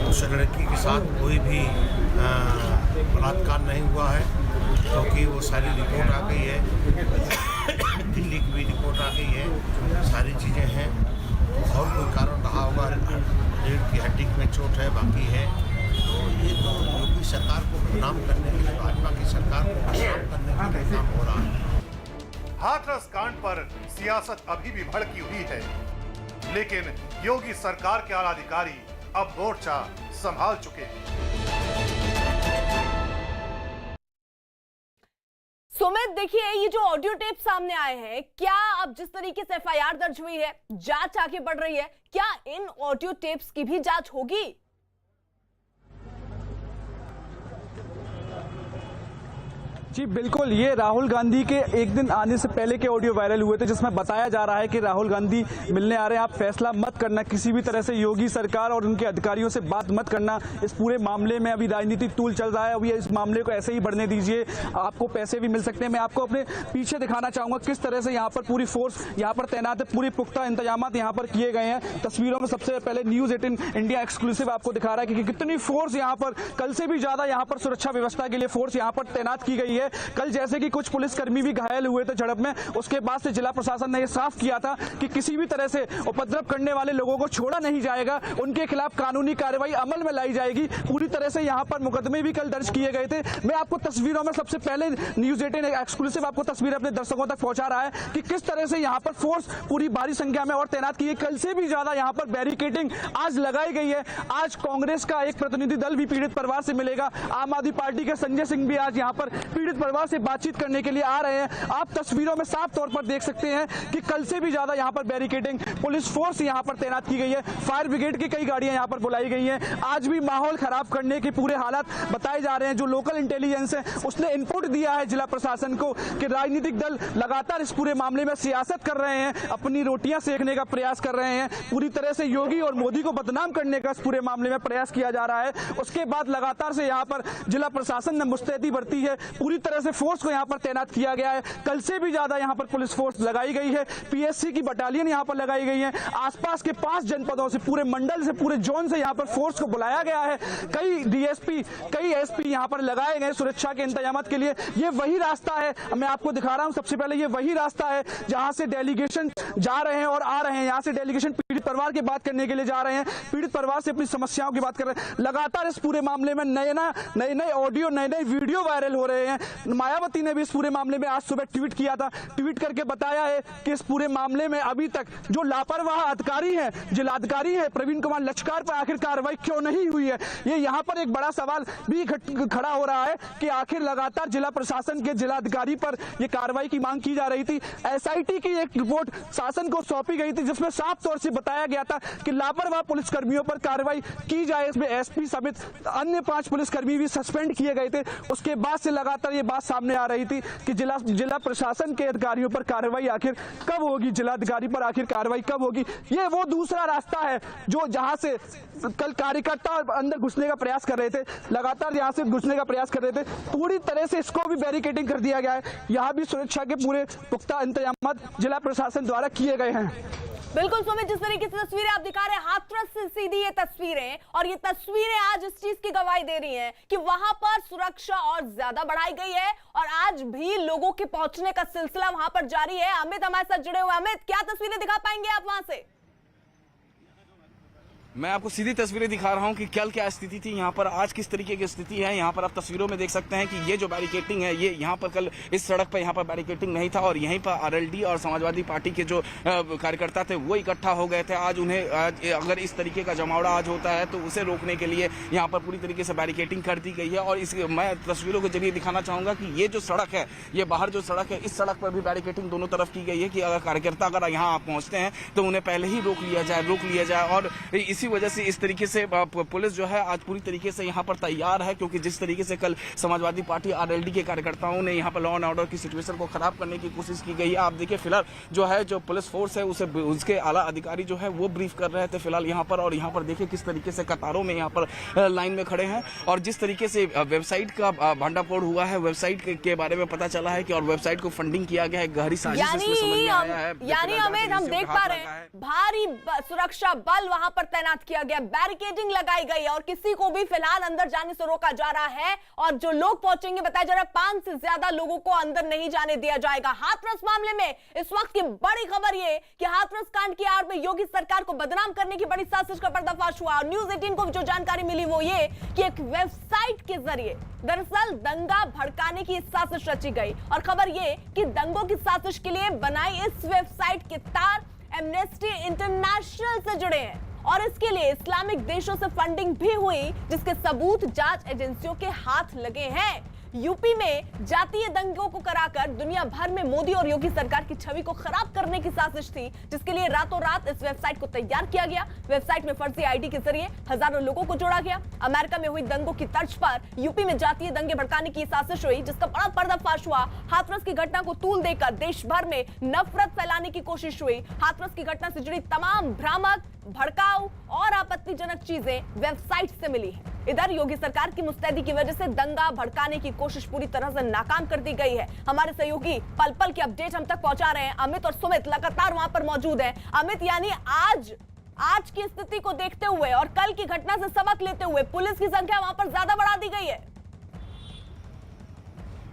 उस लड़की के साथ कोई भी बलात्कार नहीं हुआ है, क्योंकि वो सारी रिपोर्ट आ गई है, दिल्ली की भी रिपोर्ट आ गई है, सारी चीज़ें हैं। और कोई कारण रहा होगा, रीढ़ की हड्डी में चोट है, बाकी है। तो ये तो योगी सरकार को बदनाम करने के लिए, भाजपा की सरकार को बदनाम करने के लिए काम हो रहा है। हाथरस कांड पर सियासत अभी भी भड़की हुई है, लेकिन योगी सरकार के आला अधिकारी अब मोर्चा संभाल चुके हैं। सुमित, देखिए ये जो ऑडियो टेप सामने आए हैं, क्या अब जिस तरीके से एफआईआर दर्ज हुई है, जांच आगे बढ़ रही है, क्या इन ऑडियो टेप्स की भी जांच होगी? जी बिल्कुल, ये राहुल गांधी के एक दिन आने से पहले के ऑडियो वायरल हुए थे, जिसमें बताया जा रहा है कि राहुल गांधी मिलने आ रहे हैं, आप फैसला मत करना, किसी भी तरह से योगी सरकार और उनके अधिकारियों से बात मत करना। इस पूरे मामले में अभी राजनीतिक तूल चल रहा है, अभी इस मामले को ऐसे ही बढ़ने दीजिए, आपको पैसे भी मिल सकते हैं। मैं आपको अपने पीछे दिखाना चाहूंगा किस तरह से यहाँ पर पूरी फोर्स यहाँ पर तैनात है, पूरी पुख्ता इंतजाम यहाँ पर किए गए हैं। तस्वीरों में सबसे पहले न्यूज 18 इंडिया एक्सक्लूसिव आपको दिखा रहा है कि कितनी फोर्स यहाँ पर, कल से भी ज्यादा यहाँ पर सुरक्षा व्यवस्था के लिए फोर्स यहाँ पर तैनात की गई है। है। कल जैसे कि कुछ पुलिसकर्मी भी घायल हुए थे झड़प में, उसके बाद से जिला प्रशासन ने यह साफ किया था कि किसी भी तरह से उपद्रव करने वाले लोगों को छोड़ा नहीं जाएगा, उनके खिलाफ कानूनी कार्रवाई अमल में लाई जाएगी। पूरी तरह से यहाँ पर मुकदमे भी कल दर्ज किए गए थे। मैं आपको तस्वीरों में सबसे पहले न्यूज़ 18 एक्सक्लूसिव आपको तस्वीर अपने दर्शकों तक पहुंचा रहा है कि किस तरह से यहाँ पर फोर्स पूरी भारी संख्या में और तैनात की है। कल से भी ज्यादा यहाँ पर बैरिकेडिंग आज लगाई गई है। आज कांग्रेस का एक प्रतिनिधि दल भी पीड़ित परिवार से मिलेगा। आम आदमी पार्टी के संजय सिंह भी आज यहाँ पर पीड़ित परिवार से बातचीत करने के लिए आ रहे हैं। आप तस्वीरों में साफ तौर पर देख सकते हैं कि कल से भी ज्यादा यहाँ पर बैरिकेडिंग पुलिस फोर्स यहाँ पर तैनात की गई है। फायर ब्रिगेड की कई गाड़ियां यहाँ पर बुलाई गई हैं। आज भी माहौल खराब करने के पूरे हालात बताए जा रहे हैं। जो लोकल इंटेलिजेंस है उसने इनपुट दिया है जिला प्रशासन को कि राजनीतिक दल लगातार इस पूरे मामले में सियासत कर रहे हैं, अपनी रोटियां सेकने का प्रयास कर रहे हैं। पूरी तरह से योगी और मोदी को बदनाम करने का इस पूरे मामले में प्रयास किया जा रहा है। उसके बाद लगातार से यहाँ पर जिला प्रशासन ने मुस्तैदी बरती है। पूरी तरह से फोर्स को यहाँ पर तैनात किया गया है। कल से भी ज्यादा यहाँ पर पुलिस फोर्स लगाई गई है। पीएससी की बटालियन यहाँ पर लगाई गई है। आसपास के 5 जनपदों से, पूरे मंडल से, पूरे जोन से यहाँ पर फोर्स को बुलाया गया है। कई डीएसपी, कई एसपी यहाँ पर लगाए गए सुरक्षा के इंतजाम के लिए। ये वही रास्ता है, मैं आपको दिखा रहा हूँ सबसे पहले, ये वही रास्ता है जहाँ से डेलीगेशन जा रहे हैं और आ रहे हैं। यहाँ से डेलीगेशन पीड़ित परिवार की बात करने के लिए जा रहे हैं, पीड़ित परिवार से अपनी समस्याओं की बात कर रहे हैं। लगातार इस पूरे मामले में नए ऑडियो, नए वीडियो वायरल हो रहे हैं। मायावती ने भी इस पूरे मामले में आज सुबह ट्वीट किया था। ट्वीट करके बताया है कि इस पूरे मामले में अभी तक जो लापरवाह अधिकारी है, जिलाधिकारी है प्रवीण कुमार लचकार पर आखिर कार्रवाई क्यों नहीं हुई है। ये यहाँ पर एक बड़ा सवाल भी खड़ा हो रहा है कि आखिर लगातार जिला प्रशासन के जिलाधिकारी पर यह कार्रवाई की मांग की जा रही थी। एसआईटी की एक रिपोर्ट शासन को सौंपी गई थी जिसमें साफ तौर से बताया गया था कि लापरवाह पुलिसकर्मियों पर कार्रवाई की जाए। इसमें एसपी समेत अन्य 5 पुलिसकर्मी भी सस्पेंड किए गए थे। उसके बाद से लगातार ये बात सामने आ रही थी कि जिला प्रशासन के अधिकारियों पर कार्रवाई आखिर कब होगी, जिलाधिकारी पर आखिर कार्रवाई कब होगी। ये वो दूसरा रास्ता है जो जहां से कल कार्यकर्ता अंदर घुसने का प्रयास कर रहे थे, लगातार यहां से घुसने का प्रयास कर रहे थे। पूरी तरह से इसको भी बैरिकेडिंग कर दिया गया है। यहाँ भी सुरक्षा के पूरे पुख्ता इंतजाम जिला प्रशासन द्वारा किए गए हैं। बिल्कुल सुमित, जिस तरीके से तस्वीरें आप दिखा रहे हैं, हाथरस से सीधी ये तस्वीरें, और ये तस्वीरें आज इस चीज की गवाही दे रही हैं कि वहां पर सुरक्षा और ज्यादा बढ़ाई गई है और आज भी लोगों के पहुंचने का सिलसिला वहां पर जारी है। अमित हमारे साथ जुड़े हुए। अमित, क्या तस्वीरें दिखा पाएंगे आप वहां से? मैं आपको सीधी तस्वीरें दिखा रहा हूं कि कल क्या स्थिति थी, यहाँ पर आज किस तरीके की स्थिति है। यहाँ पर आप तस्वीरों में देख सकते हैं कि ये जो बैरिकेटिंग है, ये यहाँ पर कल इस सड़क पर यहाँ पर बैरिकेटिंग नहीं था और यहीं पर आरएलडी और समाजवादी पार्टी के जो कार्यकर्ता थे वो इकट्ठा हो गए थे। आज उन्हें अगर इस तरीके का जमावड़ा आज होता है तो उसे रोकने के लिए यहाँ पर पूरी तरीके से बैरिकेटिंग कर दी गई है। और मैं तस्वीरों के जरिए दिखाना चाहूंगा कि ये जो सड़क है, ये बाहर जो सड़क है, इस सड़क पर भी बैरिकेटिंग दोनों तरफ की गई है कि अगर कार्यकर्ता अगर यहाँ आप पहुंचते हैं तो उन्हें पहले ही रोक लिया जाए। और इसी वजह से इस तरीके से पुलिस जो है आज पूरी तरीके से यहाँ पर तैयार है, क्योंकि जिस तरीके से कल समाजवादी पार्टी आरएलडी के कार्यकर्ताओं ने यहाँ पर लॉ एंड ऑर्डर की सिचुएशन को खराब करने की कोशिश की गई है। आप देखिए फिलहाल जो है जो पुलिस फोर्स है उसके आला अधिकारी जो है वो ब्रीफ कर रहे थे फिलहाल यहाँ पर। और यहाँ पर देखिए किस तरीके से कतारों में यहाँ पर लाइन में खड़े हैं। और जिस तरीके से वेबसाइट का भंडाफोड़ हुआ है, वेबसाइट के बारे में पता चला है कि और वेबसाइट को फंडिंग किया गया है, गहरी साजिश इसमें समझ में आया है। यानी हमें हम देख पा रहे हैं भारी सुरक्षा बल वहां पर तैनात किया गया, बैरिकेडिंग लगाई गई और किसी को भी फिलहाल अंदर जाने से रोका जा रहा है। और जो लोग पहुंचेंगे बताया जा रहा है 5 से ज्यादा लोगों को अंदर नहीं जाने दिया जाएगा। हाथरस मामले में इस वक्त की बड़ी खबर ये कि हाथरस कांड की आड़ में योगी सरकार को बदनाम करने की बड़ी साजिश का पर्दाफाश हुआ। और न्यूज़ 18 को जो जानकारी मिली वो ये कि एक वेबसाइट के जरिए दरअसल दंगा भड़काने की साजिश रची गई। और खबर ये कि दंगों की साजिश के लिए बनाई इस वेबसाइट के तार एमनेस्टी इंटरनेशनल से जुड़े हैं और इसके लिए इस्लामिक देशों से फंडिंग भी हुई, जिसके सबूत जांच एजेंसियों के हाथ लगे हैं। यूपी में जातीय दंगों को कराकर दुनिया भर में मोदी और योगी सरकार की छवि को खराब करने की साजिश थी, जिसके लिए रातों रात इस वेबसाइट को तैयार किया गया। वेबसाइट में फर्जी आईडी के जरिए हजारों लोगों को जोड़ा गया। अमेरिका में हुई दंगों की तर्ज पर यूपी में जातीय दंगे भड़काने की साजिश हुई, जिसका बड़ा पर्दाफाश हुआ। हाथरस की घटना को तूल देकर देश भर में नफरत फैलाने की कोशिश हुई। हाथरस की घटना से जुड़ी तमाम भ्रामक, भड़काऊ और आपत्तिजनक चीजें वेबसाइट से मिली है। इधर योगी सरकार की मुस्तैदी की वजह से दंगा भड़काने की कोशिश पूरी तरह से नाकाम कर दी गई है। हमारे सहयोगी पल पल की अपडेट हम तक पहुंचा रहे हैं। अमित और सुमित लगातार वहां पर मौजूद हैं। अमित, यानी आज की स्थिति को देखते हुए और कल की घटना से सबक लेते हुए पुलिस की संख्या वहां पर ज्यादा बढ़ा दी गई है।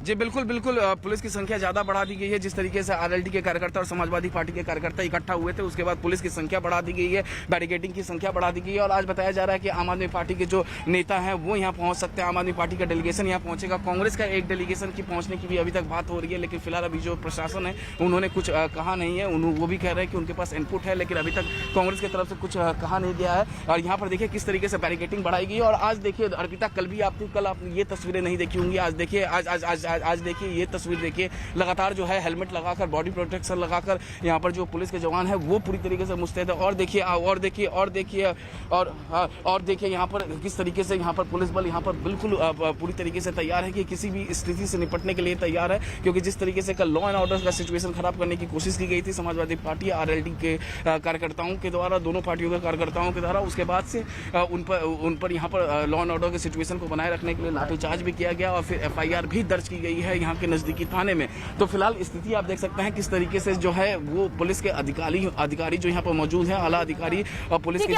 जी बिल्कुल बिल्कुल, पुलिस की संख्या ज्यादा बढ़ा दी गई है। जिस तरीके से आरएलडी के कार्यकर्ता और समाजवादी पार्टी के कार्यकर्ता इकट्ठा हुए थे, उसके बाद पुलिस की संख्या बढ़ा दी गई है, बैरिकेडिंग की संख्या बढ़ा दी गई है। और आज बताया जा रहा है कि आम आदमी पार्टी के जो नेता हैं वो यहाँ पहुंच सकते हैं, आम आदमी पार्टी का डेलीगेशन यहाँ पहुंचेगा। कांग्रेस का एक डेलीगेशन की पहुंचने की भी अभी तक बात हो रही है, लेकिन फिलहाल अभी जो प्रशासन है उन्होंने कुछ कहा नहीं है। वो भी कह रहे हैं कि उनके पास इनपुट है, लेकिन अभी तक कांग्रेस की तरफ से कुछ कहा नहीं गया है। और यहाँ पर देखिए किस तरीके से बैरिकेडिंग बढ़ाई गई है। और आज देखिए अर्पिता, कल आपने ये तस्वीरें नहीं देखी होंगी, आज देखिए आज देखिए ये तस्वीर देखिए, लगातार जो है हेलमेट लगाकर, बॉडी प्रोटेक्शन लगाकर यहाँ पर जो पुलिस के जवान है वो पूरी तरीके से मुस्तैद है। और देखिए यहाँ पर किस तरीके से यहाँ पर पुलिस बल यहाँ पर बिल्कुल पूरी तरीके से तैयार है कि किसी भी स्थिति से निपटने के लिए तैयार है। क्योंकि जिस तरीके से कल लॉ एंड ऑर्डर का सिचुएशन खराब करने की कोशिश की गई थी समाजवादी पार्टी आरएलडी के कार्यकर्ताओं के द्वारा, दोनों पार्टियों के कार्यकर्ताओं के द्वारा, उसके बाद से उन पर यहाँ पर लॉ एंड ऑर्डर के सिचुएशन को बनाए रखने के लिए लाठीचार्ज भी किया गया और फिर एफआईआर भी दर्ज की गई है यहाँ के नजदीकी थाने में। तो फिलहाल स्थिति आप देख सकते हैं किस तरीके से जो है वो पुलिस के अधिकारी जो यहाँ पर मौजूद है, आला अधिकारी और पुलिस के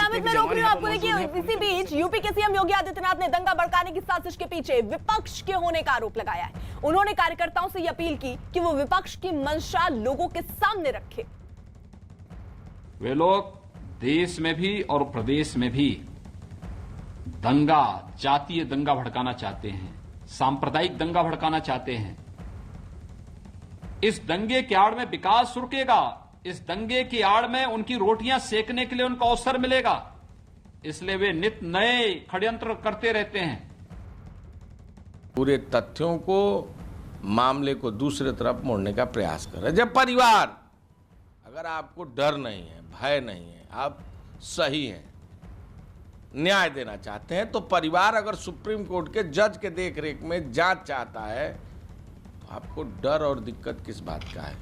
इसी बीच यूपी के सीएम योगी आदित्यनाथ ने दंगा भड़काने की साजिश के पीछे विपक्ष के होने का आरोप लगाया है। उन्होंने कार्यकर्ताओं से अपील की कि वो विपक्ष की मंशा लोगों के सामने रखे। वे लोग देश में भी और प्रदेश में भी दंगा, जातीय दंगा भड़काना चाहते हैं, सांप्रदायिक दंगा भड़काना चाहते हैं। इस दंगे की आड़ में विकास रुकेगा, इस दंगे की आड़ में उनकी रोटियां सेकने के लिए उनको अवसर मिलेगा, इसलिए वे नित नए षड्यंत्र करते रहते हैं। पूरे तथ्यों को, मामले को दूसरे तरफ मोड़ने का प्रयास कर रहे हैं। जब परिवार, अगर आपको डर नहीं है, भय नहीं है, आप सही हैं, न्याय देना चाहते हैं, तो परिवार अगर सुप्रीम कोर्ट के जज के देखरेख में जांच चाहता है तो आपको डर और दिक्कत किस बात का है।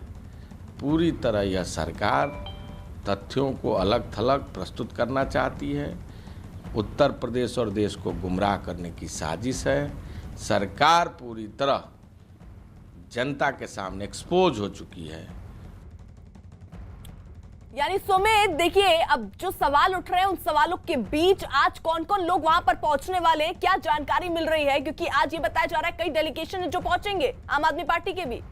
पूरी तरह यह सरकार तथ्यों को अलग थलग प्रस्तुत करना चाहती है, उत्तर प्रदेश और देश को गुमराह करने की साजिश है। सरकार पूरी तरह जनता के सामने एक्सपोज हो चुकी है। यानी सुमित, देखिए अब जो सवाल उठ रहे हैं उन सवालों के बीच आज कौन कौन लोग वहां पर पहुंचने वाले हैं, क्या जानकारी मिल रही है? क्योंकि आज ये बताया जा रहा है कई डेलीगेशन जो पहुंचेंगे आम आदमी पार्टी के भी।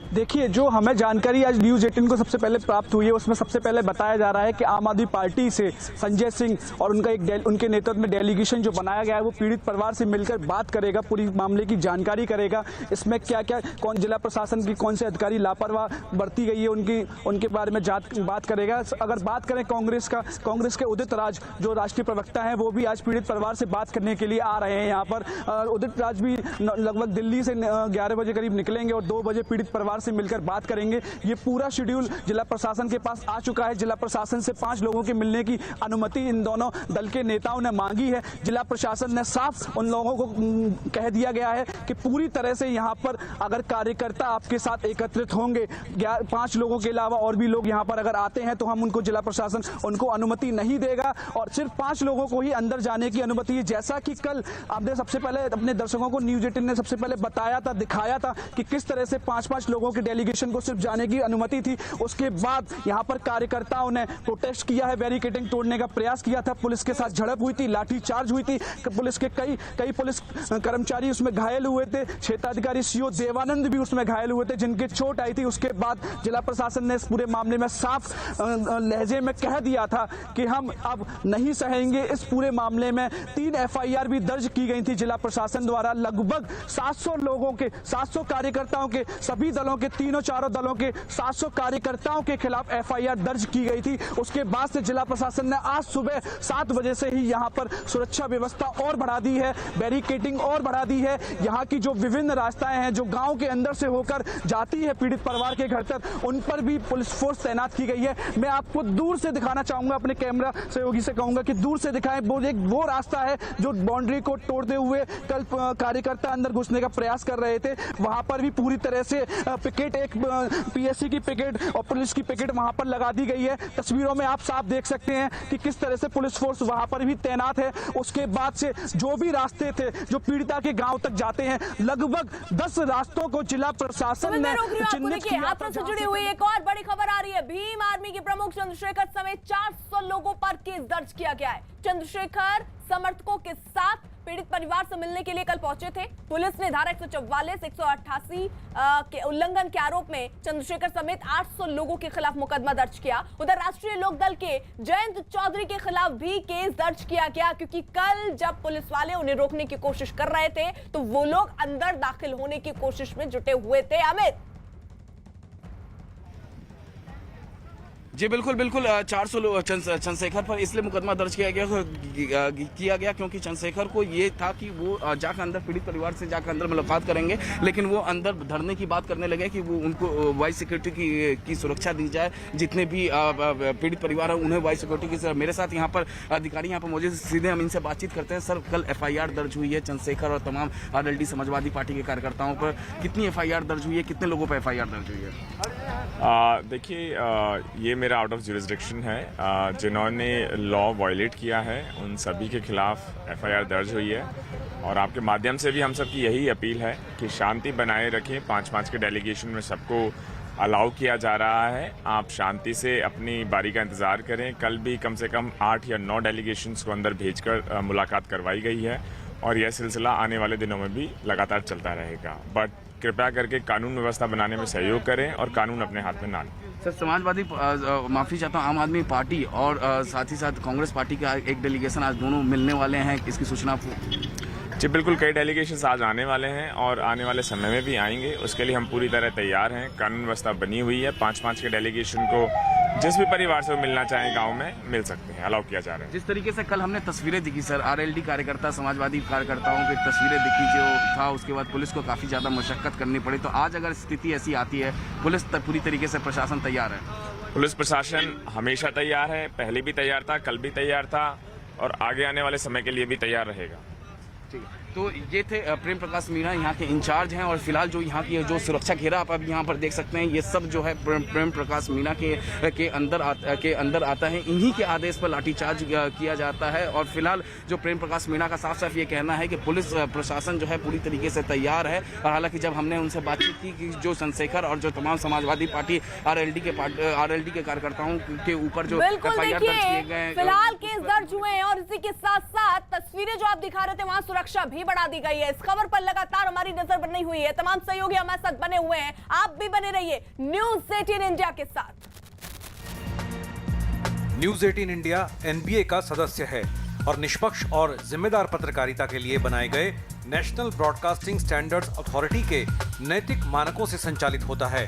देखिए, जो हमें जानकारी आज न्यूज़ 18 को सबसे पहले प्राप्त हुई है उसमें सबसे पहले बताया जा रहा है कि आम आदमी पार्टी से संजय सिंह और उनके नेतृत्व में डेलीगेशन जो बनाया गया है वो पीड़ित परिवार से मिलकर बात करेगा, पूरी मामले की जानकारी करेगा। इसमें क्या क्या कौन जिला प्रशासन की कौन से अधिकारी लापरवाह बरती गई है उनके बारे में बात करेगा। अगर बात करें कांग्रेस के उदित राज जो राष्ट्रीय प्रवक्ता है वो भी आज पीड़ित परिवार से बात करने के लिए आ रहे हैं यहाँ पर। उदित राज भी लगभग दिल्ली से 11 बजे करीब निकलेंगे और 2 बजे पीड़ित परिवार से मिलकर बात करेंगे। ये पूरा शेड्यूल जिला प्रशासन के पास आ चुका है। जिला प्रशासन से 5 लोगों के मिलने की अनुमति इन दोनों दल के नेताओं ने मांगी है। जिला प्रशासन ने साफ उन लोगों को कह दिया गया है कि पूरी तरह से यहाँ पर अगर कार्यकर्ता आपके साथ एकत्रित होंगे, 5 लोगों के अलावा और भी लोग यहाँ पर अगर आते हैं तो हम उनको जिला प्रशासन उनको अनुमति नहीं देगा और सिर्फ 5 लोगों को ही अंदर जाने की अनुमति है। जैसा कि कल आपने सबसे पहले अपने दर्शकों को न्यूज़ 18 ने सबसे पहले बताया था, दिखाया था कि किस तरह से 5-5 लोगों के डेलीगेशन को सिर्फ जाने की अनुमति थी। उसके बाद यहाँ पर कार्यकर्ताओं ने प्रोटेस्ट किया है, बैरिकेडिंग तोड़ने का प्रयास किया था, पुलिस के साथ झड़प हुई थी, लाठीचार्ज हुई थी, पुलिस के कई पुलिस कर्मचारी उसमें घायल हुए थे, क्षेत्राधिकारी सीओ देवानंद भी उसमें घायल हुए थे जिनके चोट आई थी। उसके बाद जिला प्रशासन ने इस पूरे मामले में साफ लहजे में कह दिया था कि हम अब नहीं सहेंगे। इस पूरे मामले में 3 एफआईआर भी दर्ज की गई थी जिला प्रशासन द्वारा। लगभग 700 लोगों के, 700 कार्यकर्ताओं के, सभी दलों के, चारों दलों के 700 कार्यकर्ताओं के खिलाफ एफआईआर दर्ज की गई थी। उसके बाद से जिला प्रशासन ने आज सुबह 7 बजे से ही यहां पर सुरक्षा व्यवस्था और बढ़ा दी है, बैरिकेडिंग और बढ़ा दी है। यहां की जो विभिन्न रास्ताएं हैं जो गांव के अंदर से होकर जाती है पीड़ित परिवार के घर तक, उन पर भी पुलिस फोर्स तैनात की गई है। मैं आपको दूर से दिखाना चाहूंगा, अपने कैमरा सहयोगी से कहूंगा कि दूर से दिखाएं। वो रास्ता है जो बाउंड्री को तोड़ते हुए कल कार्यकर्ता अंदर घुसने का प्रयास कर रहे थे, वहां पर भी पूरी तरह से पिकेट, एक पीएससी की पिकेट और पुलिस की पिकेट वहां पर लगा दी गई है। तस्वीरों में आप साफ देख सकते हैं कि किस तरह से पुलिस फोर्स वहां पर भी तैनात है। उसके बाद से जो भी रास्ते थे जो पीड़िता के गांव तक जाते हैं, लगभग 10 रास्तों को जिला प्रशासन ने चिन्हित किया। हाथरस से जुड़ी हुई एक और बड़ी खबर आ रही है। भीम आर्मी के प्रमुख चंद्रशेखर समेत 400 लोगों पर केस दर्ज किया गया है। चंद्रशेखर समर्थकों के साथ पीड़ित परिवार से मिलने के लिए कल पहुंचे थे। पुलिस ने धारा 144, 188 के उल्लंघन के आरोप में चंद्रशेखर समेत 800 लोगों के खिलाफ मुकदमा दर्ज किया। उधर राष्ट्रीय लोकदल के जयंत चौधरी के खिलाफ भी केस दर्ज किया गया, क्योंकि कल जब पुलिस वाले उन्हें रोकने की कोशिश कर रहे थे तो वो लोग अंदर दाखिल होने की कोशिश में जुटे हुए थे। अमित, जी बिल्कुल बिल्कुल, 400 लोग चंद्रशेखर पर इसलिए मुकदमा दर्ज किया गया क्योंकि चंद्रशेखर को ये था कि वो जाकर अंदर पीड़ित परिवार से जाकर अंदर मुलाकात करेंगे, लेकिन वो अंदर धरने की बात करने लगे कि वो उनको वाइस सिक्योरिटी की सुरक्षा दी जाए। जितने भी पीड़ित परिवार हैं उन्हें वाइस सिक्योरिटी की। मेरे साथ यहाँ पर अधिकारी यहाँ पर मौजूद, सीधे हम इनसे बातचीत करते हैं। सर, कल FIR दर्ज हुई है चंद्रशेखर और तमाम RLD समाजवादी पार्टी के कार्यकर्ताओं पर। कितनी FIR दर्ज हुई है, कितने लोगों पर FIR दर्ज हुई है? देखिए, ये मेरा आउट ऑफ जुरिस्डिक्शन है। जिन्होंने लॉ वायलेट किया है उन सभी के खिलाफ FIR दर्ज हुई है, और आपके माध्यम से भी हम सबकी यही अपील है कि शांति बनाए रखें। 5-5 के डेलीगेशन में सबको अलाउ किया जा रहा है। आप शांति से अपनी बारी का इंतज़ार करें। कल भी कम से कम 8 या 9 डेलीगेशंस को अंदर भेजकर मुलाकात करवाई गई है, और यह सिलसिला आने वाले दिनों में भी लगातार चलता रहेगा। बट कृपया करके कानून व्यवस्था बनाने में सहयोग करें और कानून अपने हाथ में ना लें। सर, समाजवादी माफ़ी चाहता हूँ, आम आदमी पार्टी और साथ ही साथ कांग्रेस पार्टी का एक डेलीगेशन आज दोनों मिलने वाले हैं, इसकी सूचना आपको? जी बिल्कुल, कई डेलीगेशंस आज आने वाले हैं और आने वाले समय में भी आएंगे। उसके लिए हम पूरी तरह तैयार हैं। कानून व्यवस्था बनी हुई है। 5-5 के डेलीगेशन को जिस भी परिवार से मिलना चाहें गांव में मिल सकते हैं, अलाउ किया जा रहा है। जिस तरीके से कल हमने तस्वीरें दिखी सर, RLD कार्यकर्ता, समाजवादी कार्यकर्ताओं की तस्वीरें दिखी जो था, उसके बाद पुलिस को काफ़ी ज़्यादा मशक्कत करनी पड़ी। तो आज अगर स्थिति ऐसी आती है, पुलिस पूरी तरीके से प्रशासन तैयार है? पुलिस प्रशासन हमेशा तैयार है, पहले भी तैयार था, कल भी तैयार था, और आगे आने वाले समय के लिए भी तैयार रहेगा। ठीक है, तो ये थे प्रेम प्रकाश मीणा, यहाँ के इंचार्ज हैं, और फिलहाल जो यहाँ की जो सुरक्षा घेरा आप अभी यहाँ पर देख सकते हैं, ये सब जो है प्रेम प्रकाश मीणा के अंदर आता है। इन्हीं के आदेश पर लाठीचार्ज किया जाता है। और फिलहाल जो प्रेम प्रकाश मीणा का साफ साफ ये कहना है कि पुलिस प्रशासन जो है पूरी तरीके से तैयार है। और हालांकि जब हमने उनसे बातचीत की कि जो चंद्रशेखर और जो तमाम समाजवादी पार्टी RLD के कार्यकर्ताओं के ऊपर जो FIR दर्ज किए गए, फिलहाल केस दर्ज हुए हैं, और इसी के साथ साथ तस्वीरें जो आप दिखा रहे थे वहां सुरक्षा भी बढ़ा दी गई है। इस खबर पर लगातार हमारी नजर बनी हुई है, तमाम सहयोगी हमारे साथ बने हुए हैं। आप भी बने रहिए न्यूज़ 18 इंडिया के साथ। न्यूज़ 18 इंडिया NBA का सदस्य है और निष्पक्ष और जिम्मेदार पत्रकारिता के लिए बनाए गए नेशनल ब्रॉडकास्टिंग स्टैंडर्ड्स अथॉरिटी के नैतिक मानकों से संचालित होता है।